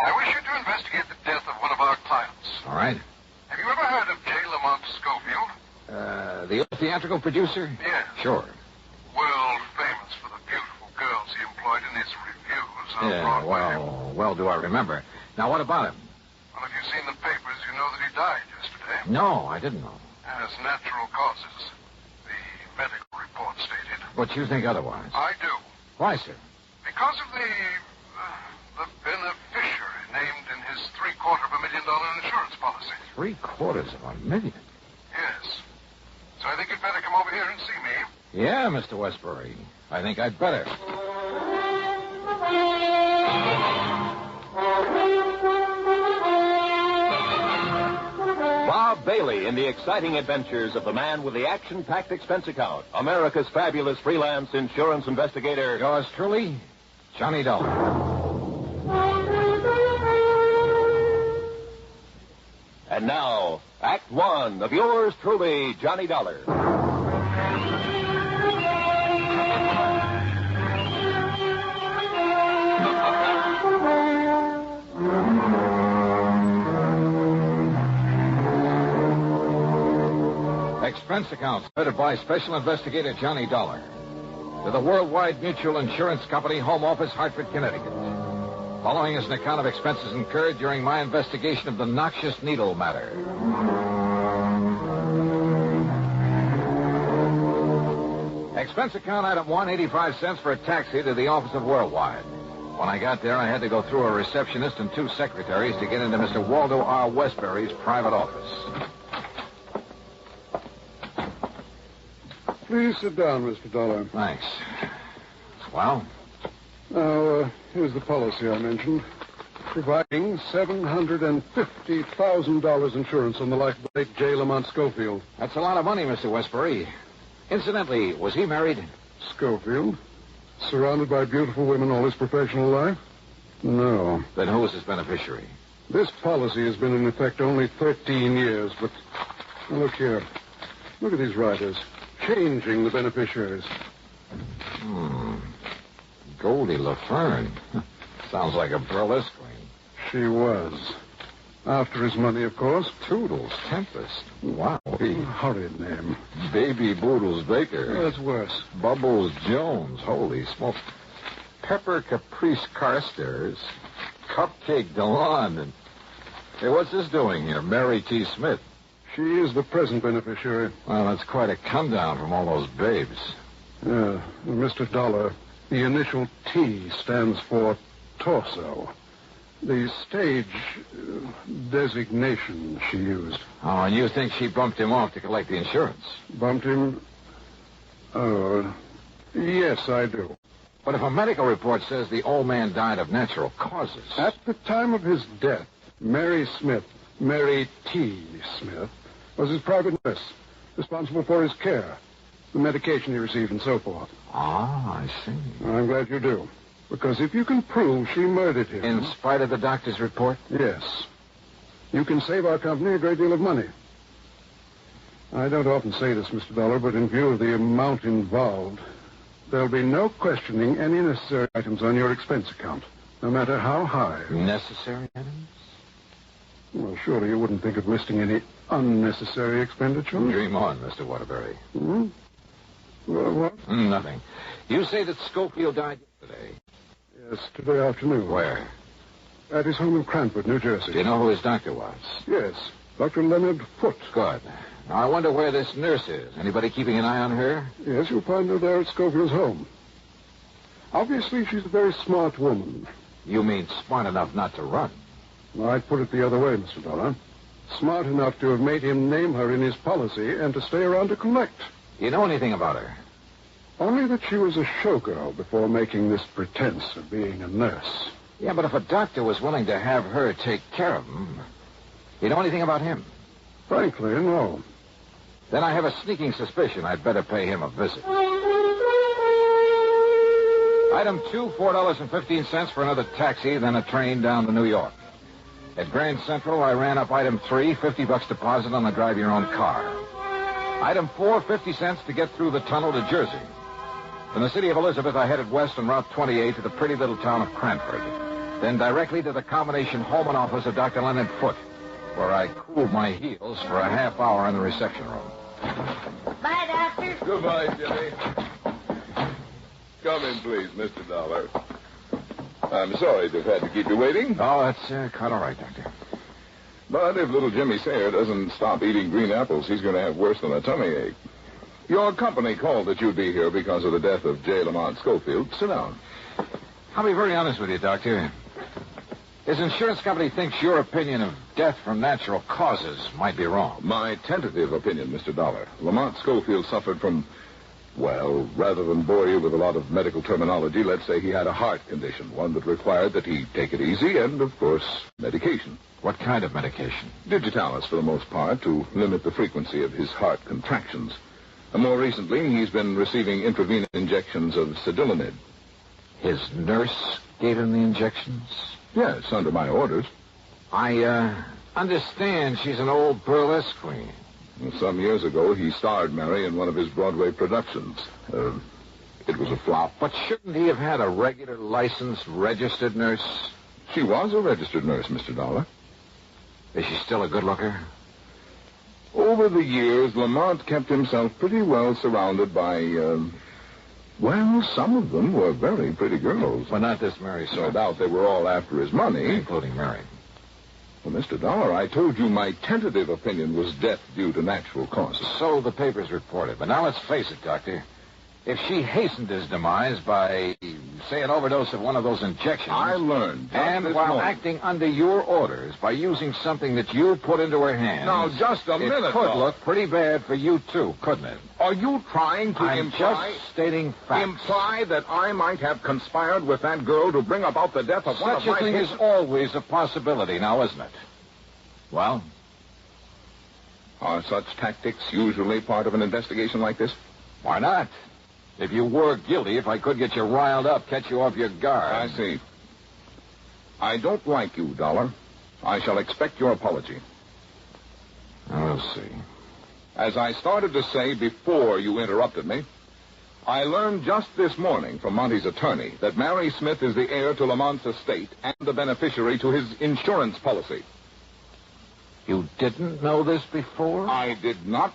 I wish you to investigate the death of one of our clients. All right. Have you ever heard of J. Lamont Schofield? The theatrical producer? Yes. Sure. World famous for the beautiful girls he employed in his reviews on Yeah, Broadway. well do I remember. Now, what about him? Well, if you've seen the papers, you know that he died yesterday. No, I didn't know. As natural causes, the medical report stated. But you think otherwise? I do. Why, sir? Because of the beneficiary named in his $750,000 insurance policy. $750,000? Yes. So I think you'd better come over here and see me. Yeah, Mr. Westbury. I think I'd better. Bob Bailey in the exciting adventures of the man with the action-packed expense account. America's fabulous freelance insurance investigator. Yours truly, Johnny Dollar. And now, Act One of yours truly, Johnny Dollar. Expense account submitted by Special Investigator Johnny Dollar to the Worldwide Mutual Insurance Company, Home Office, Hartford, Connecticut. Following is an account of expenses incurred during my investigation of the Noxious Needle matter. Expense account item 1, 85 cents for a taxi to the office of Worldwide. When I got there, I had to go through a receptionist and 2 secretaries to get into Mr. Waldo R. Westbury's private office. Please sit down, Mr. Dollar. Thanks. Well? Now, here's the policy I mentioned. Providing $750,000 insurance on the life of late J. Lamont Schofield. That's a lot of money, Mr. Westbury. Incidentally, was he married? Schofield? Surrounded by beautiful women all his professional life? No. Then who was his beneficiary? This policy has been in effect only 13 years, but... Now, look here. Look at these riders. Changing the beneficiaries. Goldie LaFern. Sounds like a burlesque queen. She was. After his money, of course. Toodles Tempest. Wow. Horrid name. Baby Boodles Baker. That's worse. Bubbles Jones. Holy smoke. Pepper Caprice Carstairs. Cupcake DeLon. And... Hey, what's this doing here? Mary T. Smith. She is the present beneficiary. Well, that's quite a come down from all those babes. Yeah, Mr. Dollar, the initial T stands for torso. The stage designation she used. Oh, and you think she bumped him off to collect the insurance? Bumped him? Oh, yes, I do. But if a medical report says the old man died of natural causes... At the time of his death, Mary Smith, Mary T. Smith, was his private nurse, responsible for his care, the medication he received, and so forth. Ah, I see. I'm glad you do. Because if you can prove she murdered him... In spite of the doctor's report? Yes. You can save our company a great deal of money. I don't often say this, Mr. Dollar, but in view of the amount involved, there'll be no questioning any necessary items on your expense account, no matter how high. Necessary items? Well, surely you wouldn't think of listing any unnecessary expenditure? Dream on, Mr. Waterbury. Hmm? Well, what? Nothing. You say that Schofield died yesterday? Yes, today afternoon. Where? At his home in Cranford, New Jersey. Do you know who his doctor was? Yes, Dr. Leonard Foote. Good. Now, I wonder where this nurse is. Anybody keeping an eye on her? Yes, you'll find her there at Schofield's home. Obviously, she's a very smart woman. You mean smart enough not to run? I'd put it the other way, Mr. Dollar. Smart enough to have made him name her in his policy and to stay around to collect. You know anything about her? Only that she was a showgirl before making this pretense of being a nurse. Yeah, but if a doctor was willing to have her take care of him, you know anything about him? Frankly, no. Then I have a sneaking suspicion I'd better pay him a visit. Item 2, $4.15 for another taxi, then a train down to New York. At Grand Central, I ran up item 3, $50 deposit on the drive-your-own-car. Item 4, 50 cents to get through the tunnel to Jersey. From the city of Elizabeth, I headed west on Route 28 to the pretty little town of Cranford. Then directly to the combination home and office of Dr. Leonard Foote, where I cooled my heels for a half hour in the reception room. Bye, Doctor. Goodbye, Jimmy. Come in, please, Mr. Dollar. I'm sorry to have had to keep you waiting. Oh, that's quite all right, Doctor. But if little Jimmy Sayer doesn't stop eating green apples, he's going to have worse than a tummy ache. Your company called that you'd be here because of the death of J. Lamont Schofield. Sit down. I'll be very honest with you, Doctor. His insurance company thinks your opinion of death from natural causes might be wrong. My tentative opinion, Mr. Dollar. Lamont Schofield suffered from, well, rather than bore you with a lot of medical terminology, let's say he had a heart condition, one that required that he take it easy and, of course, medication. What kind of medication? Digitalis, for the most part, to limit the frequency of his heart contractions. More recently, he's been receiving intravenous injections of sedilonid. His nurse gave him the injections? Yes, under my orders. I understand she's an old burlesque queen. Some years ago, he starred Mary in one of his Broadway productions. It was a flop. But shouldn't he have had a regular, licensed, registered nurse? She was a registered nurse, Mr. Dollar. Is she still a good looker? Over the years, Lamont kept himself pretty well surrounded by, well, some of them were very pretty girls. But not this Mary, sir. No doubt they were all after his money. Including Mary. Well, Mr. Dollar, I told you my tentative opinion was death due to natural causes. So the papers reported. But now let's face it, Doctor. If she hastened his demise by, say, an overdose of one of those injections... I learned. And while acting under your orders by using something that you put into her hands... Now, just a minute, It could look pretty bad for you, too, couldn't it? Are you trying to I'm imply... just stating facts. Imply that I might have conspired with that girl to bring about the death of one of my... Such a thing is always a possibility now, isn't it? Well? Are such tactics usually part of an investigation like this? Why not? If you were guilty, if I could get you riled up, catch you off your guard. I see. I don't like you, Dollar. I shall expect your apology. We'll see. As I started to say before you interrupted me, I learned just this morning from Monty's attorney that Mary Smith is the heir to Lamont's estate and the beneficiary to his insurance policy. You didn't know this before? I did not.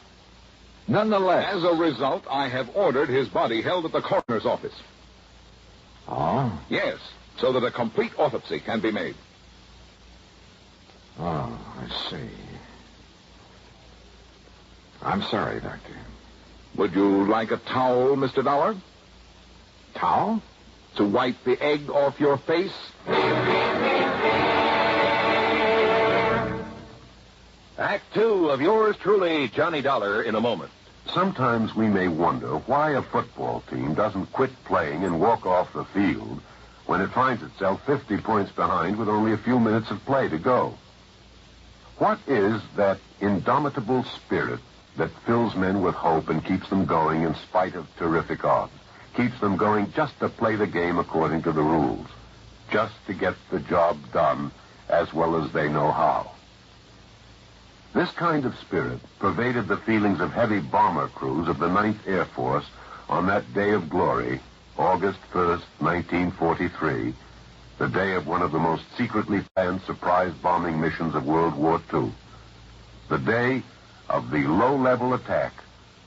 Nonetheless. As a result, I have ordered his body held at the coroner's office. Oh? Yes, so that a complete autopsy can be made. Oh, I see. I'm sorry, Doctor. Would you like a towel, Mr. Dollar? Towel? To wipe the egg off your face? Act 2 of yours truly, Johnny Dollar, in a moment. Sometimes we may wonder why a football team doesn't quit playing and walk off the field when it finds itself 50 points behind with only a few minutes of play to go. What is that indomitable spirit that fills men with hope and keeps them going in spite of terrific odds? Keeps them going just to play the game according to the rules, just to get the job done as well as they know how. This kind of spirit pervaded the feelings of heavy bomber crews of the 9th Air Force on that day of glory, August 1st, 1943, the day of one of the most secretly planned surprise bombing missions of World War II. The day of the low-level attack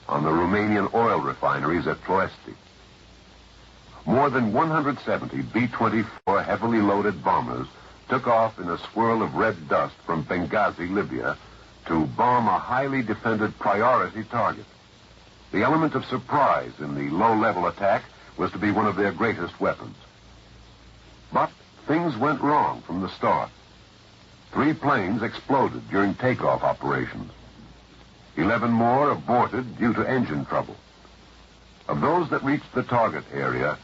on the Romanian oil refineries at Ploesti. More than 170 B-24 heavily loaded bombers took off in a swirl of red dust from Benghazi, Libya, to bomb a highly defended priority target. The element of surprise in the low-level attack was to be one of their greatest weapons. But things went wrong from the start. 3 planes exploded during takeoff operations. 11 more aborted due to engine trouble. Of those that reached the target area,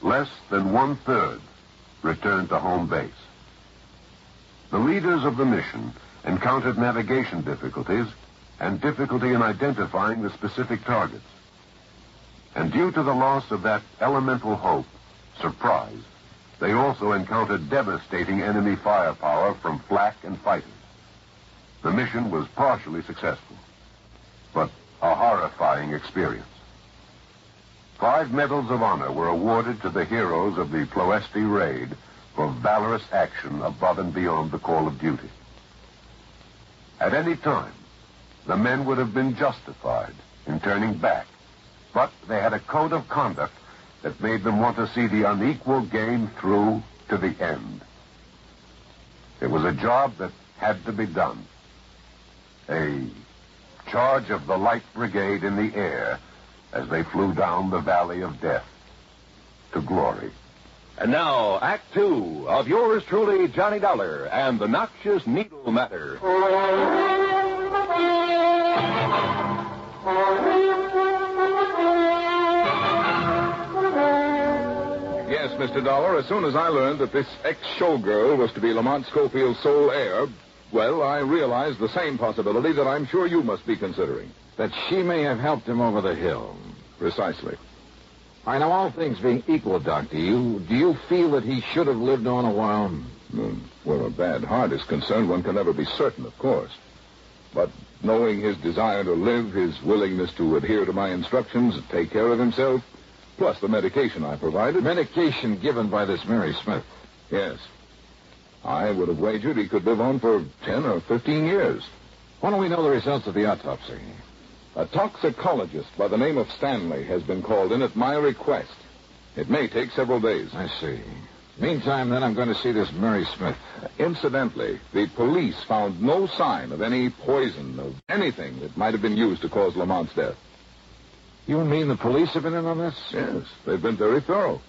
less than 1/3 returned to home base. The leaders of the mission encountered navigation difficulties and difficulty in identifying the specific targets. And due to the loss of that elemental hope, surprise, they also encountered devastating enemy firepower from flak and fighters. The mission was partially successful, but a horrifying experience. 5 medals of honor were awarded to the heroes of the Ploesti raid for valorous action above and beyond the call of duty. At any time, the men would have been justified in turning back, but they had a code of conduct that made them want to see the unequal game through to the end. It was a job that had to be done. A charge of the Light Brigade in the air as they flew down the valley of death to glory. And now, Act Two of yours truly, Johnny Dollar, and the Noxious Needle Matter. Yes, Mr. Dollar, as soon as I learned that this ex-showgirl was to be Lamont Schofield's sole heir, well, I realized the same possibility that I'm sure you must be considering. That she may have helped him over the hill. Precisely. I know, all things being equal, Doc, do you feel that he should have lived on a while? Where a bad heart is concerned, one can never be certain, of course. But knowing his desire to live, his willingness to adhere to my instructions and take care of himself, plus the medication I provided... Medication given by this Mary Smith? Yes. I would have wagered he could live on for 10 or 15 years. When do we know the results of the autopsy? A toxicologist by the name of Stanley has been called in at my request. It may take several days. I see. Meantime, then, I'm going to see this Mary Smith. Incidentally, the police found no sign of any poison, of anything that might have been used to cause Lamont's death. You mean the police have been in on this? Yes, they've been very thorough.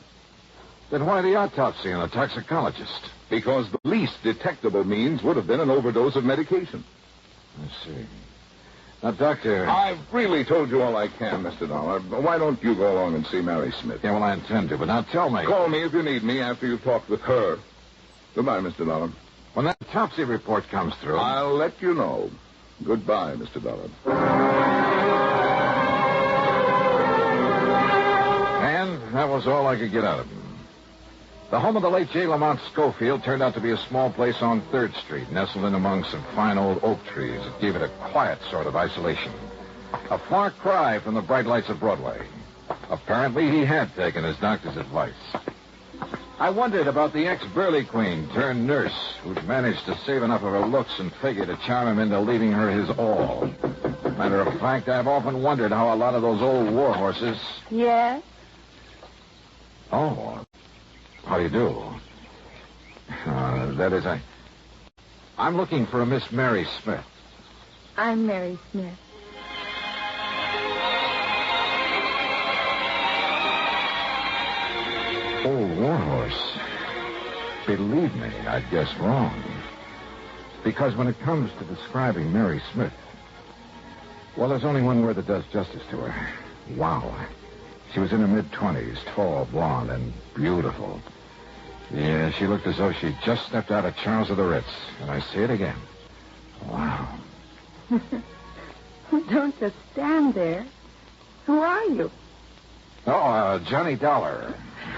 Then why the autopsy and the toxicologist? Because the least detectable means would have been an overdose of medication. I see. Now, Doctor... I've really told you all I can, Mr. Dollar. Why don't you go along and see Mary Smith? Yeah, well, I intend to, but now tell me... Call me if you need me after you've talked with her. Goodbye, Mr. Dollar. When that autopsy report comes through... I'll let you know. Goodbye, Mr. Dollar. And that was all I could get out of him. The home of the late J. Lamont Schofield turned out to be a small place on 3rd Street, nestled in among some fine old oak trees. It gave it a quiet sort of isolation. A far cry from the bright lights of Broadway. Apparently, he had taken his doctor's advice. I wondered about the ex-Burley Queen turned nurse who'd managed to save enough of her looks and figure to charm him into leaving her his all. Matter of fact, I've often wondered how a lot of those old war horses... Yes? Oh, how do you do? That is, I'm looking for a Miss Mary Smith. I'm Mary Smith. Old warhorse. Believe me, I'd guess wrong. Because when it comes to describing Mary Smith, well, there's only one word that does justice to her. Wow. She was in her mid-20s, tall, blonde, and beautiful. Yeah, she looked as though she'd just stepped out of Charles of the Ritz. And I say it again. Wow. Don't just stand there. Who are you? Oh, Johnny Dollar.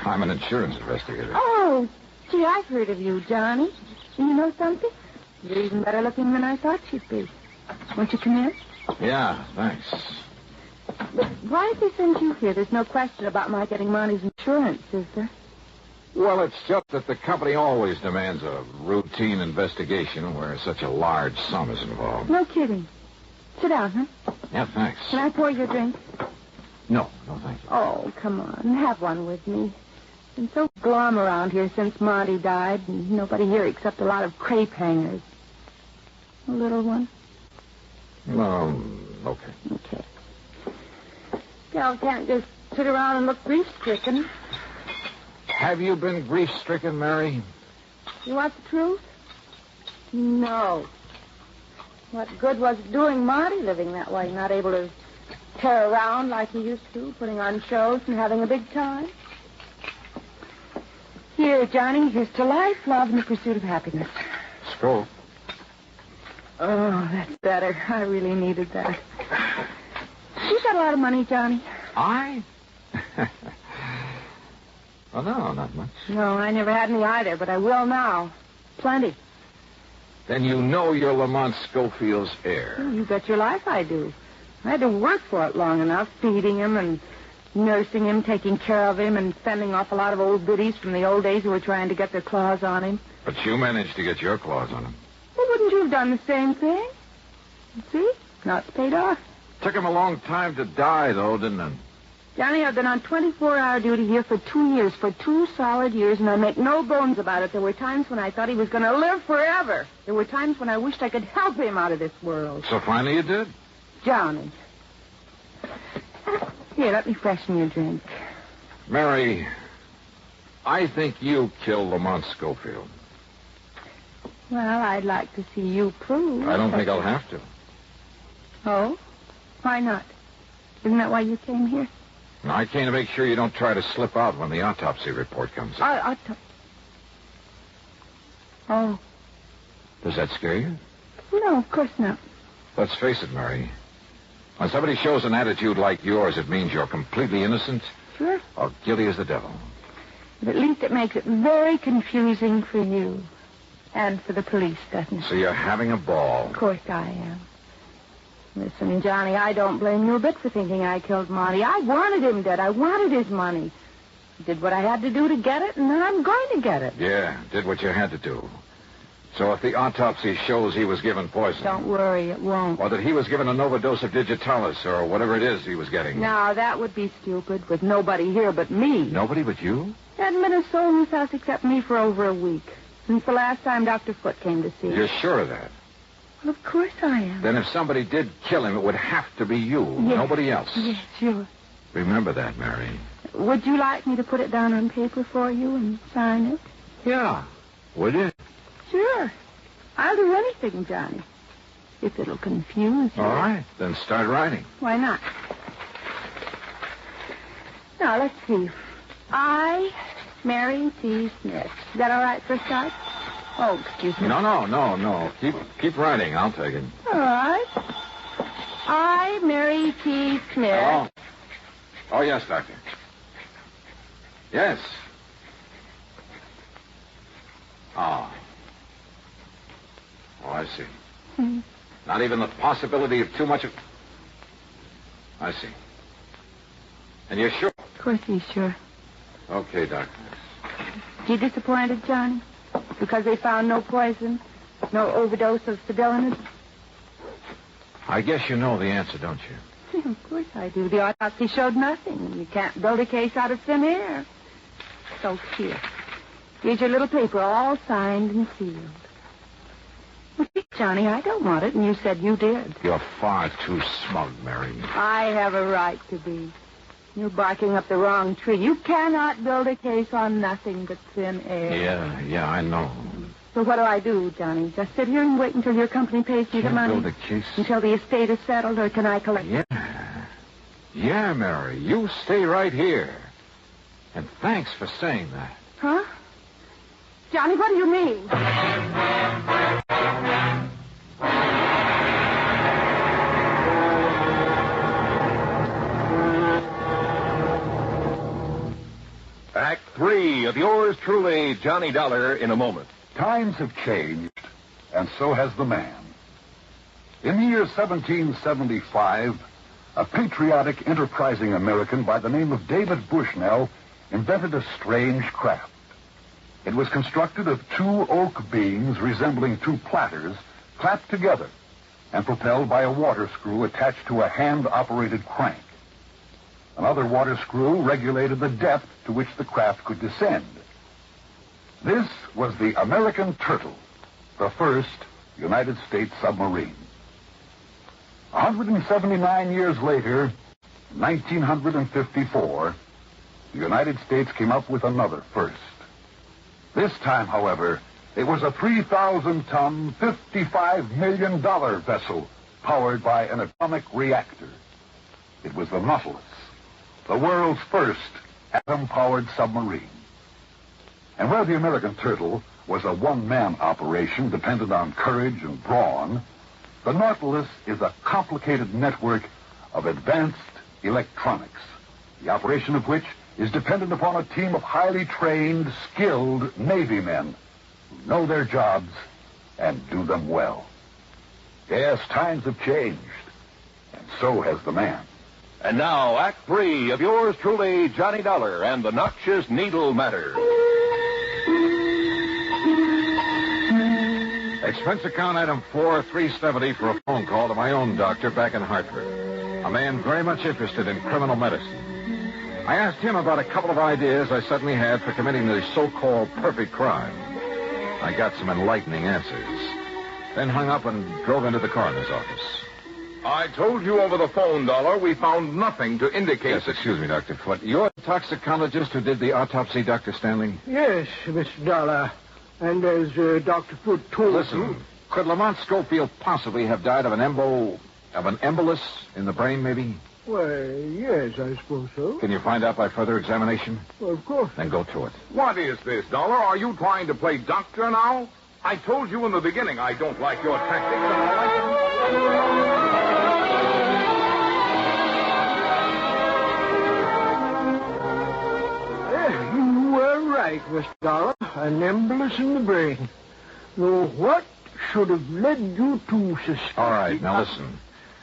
I'm an insurance investigator. Oh, gee, I've heard of you, Johnny. You know something? You're even better looking than I thought you'd be. Won't you come in? Yeah, thanks. But why did they send you here? There's no question about my getting Monty's insurance, is there? Well, it's just that the company always demands a routine investigation where such a large sum is involved. No kidding. Sit down, huh? Yeah, thanks. Can I pour you a drink? No, thank you. Oh, come on. Have one with me. Been so glum around here since Monty died, and nobody here except a lot of crepe hangers. A little one? Okay. Okay. Gal can't just sit around and look grief-stricken. Have you been grief-stricken, Mary? You want the truth? No. What good was it doing Monty living that way, not able to tear around like he used to, putting on shows and having a big time? Here, Johnny, here's to life, love, and the pursuit of happiness. Stroke. Oh, that's better. I really needed that. You got a lot of money, Johnny? I? Well, no, not much. No, I never had any either, but I will now. Plenty. Then you know you're Lamont Schofield's heir. You bet your life I do. I had to work for it long enough, feeding him and nursing him, taking care of him, and fending off a lot of old biddies from the old days who were trying to get their claws on him. But you managed to get your claws on him. Well, wouldn't you have done the same thing? See? Now it's paid off. Took him a long time to die, though, didn't it? Johnny, I've been on 24-hour duty here for 2 years, for 2 solid years, and I make no bones about it. There were times when I thought he was going to live forever. There were times when I wished I could help him out of this world. So finally you did? Johnny. Here, let me freshen your drink. Mary, I think you killed Lamont Schofield. Well, I'd like to see you prove. I don't think I'll have to. Oh? Why not? Isn't that why you came here? No, I came to make sure you don't try to slip out when the autopsy report comes in. Oh. Does that scare you? No, of course not. Let's face it, Mary. When somebody shows an attitude like yours, it means you're completely innocent Sure. or guilty as the devil. But at least it makes it very confusing for you. And for the police, doesn't it? So you're having a ball. Of course I am. Listen, Johnny, I don't blame you a bit for thinking I killed Monty. I wanted him dead. I wanted his money. Did what I had to do to get it, and then I'm going to get it. Yeah, did what you had to do. So if the autopsy shows he was given poison... Don't worry, it won't. Or that he was given an overdose of digitalis or whatever it is he was getting. No, that would be stupid, with nobody here but me. Nobody but you? There hadn't been a soul in this house except me for over a week. Since the last time Dr. Foote came to see us. You're sure of that? Well, of course I am. Then if somebody did kill him, it would have to be you, Yes. nobody else. Yes, sure. Remember that, Mary. Would you like me to put it down on paper for you and sign it? Yeah. Would you? Sure. I'll do anything, Johnny. If it'll confuse you. All right. Then start writing. Why not? Now, let's see. I, Mary T. Smith. Is that all right for a start? Oh, excuse me. No. Keep writing. I'll take it. All right. I, Mary T. Smith. Hello? Oh, yes, Doctor. Yes. Oh, I see. Not even the possibility of too much of... I see. And you're sure? Of course he's sure. Okay, Doctor. You disappointed, Johnny? Because they found no poison, no overdose of Sibylinus? I guess you know the answer, don't you? Of course I do. The autopsy showed nothing. You can't build a case out of thin air. So here. Here's your little paper, all signed and sealed. Well, Johnny, I don't want it, and you said you did. You're far too smug, Mary. I have a right to be. You're barking up the wrong tree. You cannot build a case on nothing but thin air. Yeah, I know. So what do I do, Johnny? Just sit here and wait until your company pays me the Can't money? build a case. Until the estate is settled, or can I collect it? Yeah, Mary. You stay right here. And thanks for saying that. Huh? Johnny, what do you mean? Act 3 of yours truly, Johnny Dollar, in a moment. Times have changed, and so has the man. In the year 1775, a patriotic, enterprising American by the name of David Bushnell invented a strange craft. It was constructed of 2 oak beams resembling 2 platters clapped together and propelled by a water screw attached to a hand-operated crank. Another water screw regulated the depth to which the craft could descend. This was the American Turtle, the first United States submarine. 179 years later, 1954, the United States came up with another first. This time, however, it was a 3,000-ton, $55 million vessel powered by an atomic reactor. It was the Nautilus, the world's first atom-powered submarine. And where the American Turtle was a one-man operation dependent on courage and brawn, the Nautilus is a complicated network of advanced electronics, the operation of which is dependent upon a team of highly trained, skilled Navy men who know their jobs and do them well. Yes, times have changed, and so has the man. And now, Act 3 of yours truly, Johnny Dollar and the Noxious Needle Matter. Expense account item 4370 for a phone call to my own doctor back in Hartford. A man very much interested in criminal medicine. I asked him about a couple of ideas I suddenly had for committing the so-called perfect crime. I got some enlightening answers. Then hung up and drove into the coroner's office. I told you over the phone, Dollar, we found nothing to indicate... Yes, excuse me, Dr. Foote. You're the toxicologist who did the autopsy, Dr. Stanley? Yes, Mr. Dollar. And as Dr. Foote told you... Listen, could Lamont Schofield possibly have died of an embolus in the brain, maybe? Well, yes, I suppose so. Can you find out by further examination? Well, of course. Then go to it. What is this, Dollar? Are you trying to play doctor now? I told you in the beginning I don't like your tactics, and I like them. You were right, Mr. Dollar. An embolus in the brain. Though what should have led you to suspect... All right, now listen.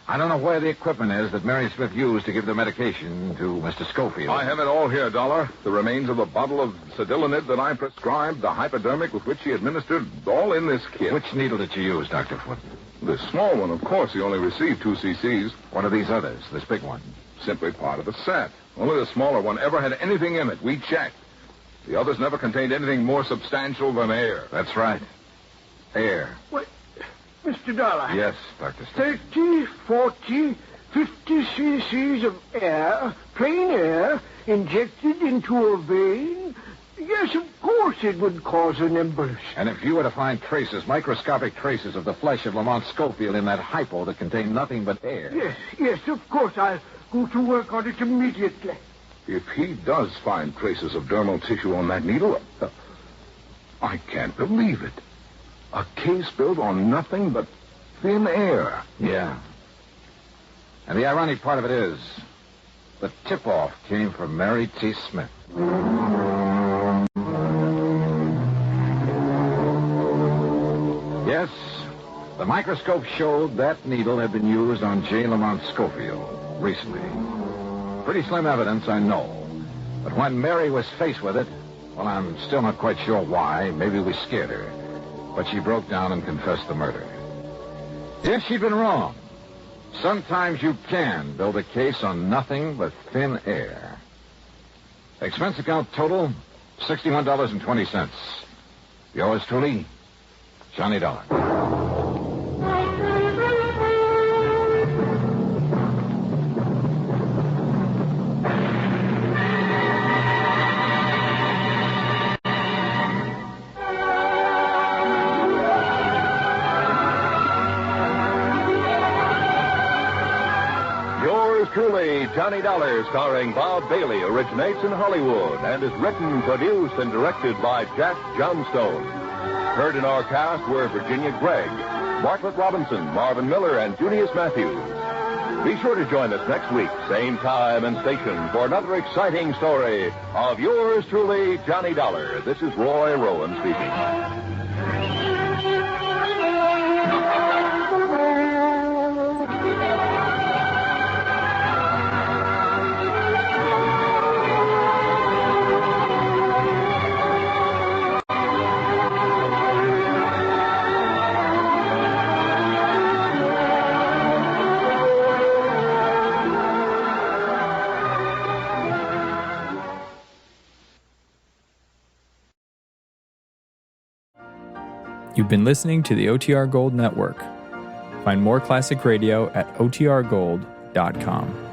I don't know where the equipment is that Mary Smith used to give the medication to Mr. Schofield. I have it all here, Dollar. The remains of the bottle of Cedilanid that I prescribed, the hypodermic with which he administered, all in this kit. Which needle did you use, Dr. Foote? The small one, of course. He only received 2 cc's. What are these others, this big one? Simply part of the set. Only the smaller one ever had anything in it. We checked. The others never contained anything more substantial than air. That's right. Air. What? Mr. Dollar. Yes, Dr. Stanley. 30, 40, 50 cc's of air, plain air, injected into a vein? Yes, of course it would cause an embolus. And if you were to find traces, microscopic traces of the flesh of Lamont Schofield in that hypo that contained nothing but air... Yes, of course. I'll go to work on it immediately. If he does find traces of dermal tissue on that needle, I can't believe it. A case built on nothing but thin air. Yeah. And the ironic part of it is, the tip-off came from Mary T. Smith. Yes, the microscope showed that needle had been used on J. Lamont Schofield recently. Pretty slim evidence, I know. But when Mary was faced with it, well, I'm still not quite sure why. Maybe we scared her. But she broke down and confessed the murder. Yes, she'd been wrong. Sometimes you can build a case on nothing but thin air. Expense account total, $61.20. Yours truly, Johnny Dollar. Truly, Johnny Dollar, starring Bob Bailey, originates in Hollywood and is written, produced, and directed by Jack Johnstone. Heard in our cast were Virginia Gregg, Bartlett Robinson, Marvin Miller, and Junius Matthews. Be sure to join us next week, same time and station, for another exciting story of yours truly, Johnny Dollar. This is Roy Rowan speaking. You've been listening to the OTR Gold Network. Find more classic radio at otrgold.com.